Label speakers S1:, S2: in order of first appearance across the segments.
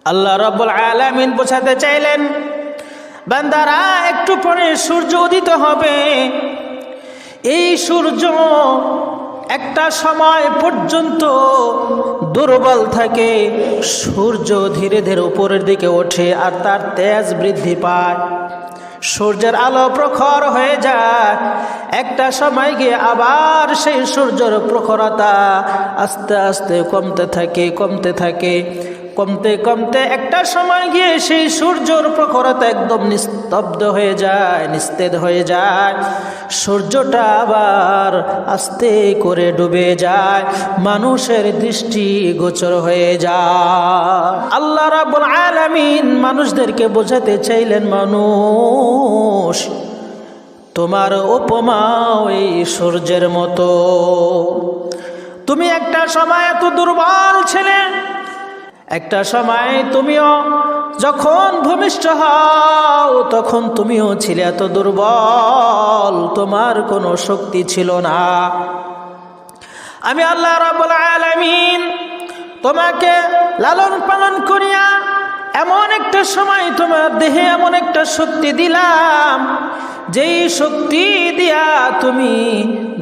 S1: আল্লাহ রাব্বুল আলামিন বোঝাতে চাইলেন, বান্দারা একটু পরে সূর্য উদিত হবে। এই সূর্য একটা সময় পর্যন্ত দুর্বল থাকে। সূর্য ধীরে ধীরে উপরের দিকে ওঠে আর তার তেজ বৃদ্ধি পায়। সূর্যের আলো প্রখর হয়ে যায়। একটা সময় গিয়ে আবার সেই সূর্যের প্রখরতা আস্তে আস্তে কমতে থাকে। কমতে কমতে একটা সময় গিয়ে সেই সূর্যের প্রখরতা একদম নিস্তব্ধ হয়ে যায়, নিস্তেজ হয়ে যায়। সূর্যটা আবার আস্তে করে ডুবে যায়, মানুষের দৃষ্টি গোচর হয়ে যায়। আল্লাহ রাব্বুল আলামিন মানুষদেরকে বোঝাতে চাইলেন, মানুষ তোমার উপমাও এই সূর্যের মতো। তুমি একটা সময় এত দুর্বল ছিলে, একটা সময় তুমিও যখন ভূমিষ্ঠ হও তখন তুমিও ছিলে এত দুর্বল, তোমার কোনো শক্তি ছিল না। আমি আল্লাহ রাব্বুল আলামিন তোমাকে লালন পালন করিয়া এমন একটা সময় তোমার দেহে এমন একটা শক্তি দিলাম, যেই শক্তি দিয়া তুমি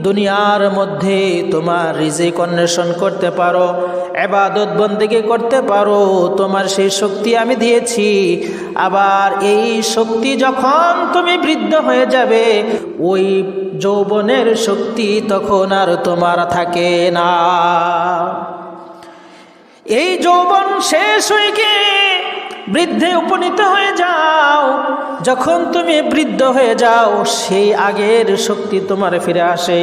S1: দুনিয়ার মধ্যে তোমার রিজিক অন্বেষণ করতে পারো, ইবাদত বন্দেগী করতে পারো। তোমার সেই শক্তি আমি দিয়েছি। আবার এই শক্তি যখন তুমি বৃদ্ধ হয়ে যাবে, ওই যৌবনের শক্তি তখন আর তোমার থাকে না। এই যৌবন শেষ হয়ে গিয়ে বৃদ্ধে উপনীত হয়ে যাও। যখন তুমি বৃদ্ধ হয়ে যাও, সেই আগের শক্তি তোমার ফিরে আসে।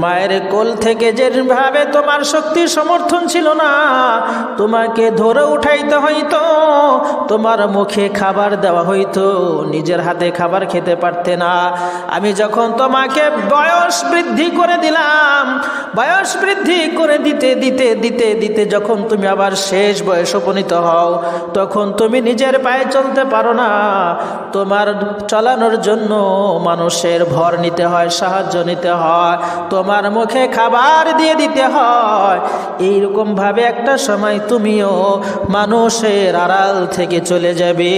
S1: মায়ের কোল থেকে যেভাবে তোমার শক্তি সমর্থন ছিল না, তোমাকে ধরে উঠাইতে হইতো, তোমার মুখে খাবার দেওয়া হইতো, নিজের হাতে খাবার খেতে পারতে না। আমি যখন তোমাকে বয়স বৃদ্ধি করে দিলাম, বয়স বৃদ্ধি করে দিতে দিতে দিতে দিতে যখন তুমি আবার শেষ বয়স উপনীত হও, তখন তুমি নিজের পায়ে চলতে পারো না। তোমার চালানোর জন্য মানুষের ভর নিতে হয়, সাহায্য নিতে হয়, তোমার মুখে খাবার দিয়ে দিতে হয়। এইরকম ভাবে একটা সময় তুমিও মানুষের আড়াল থেকে চলে যাবে।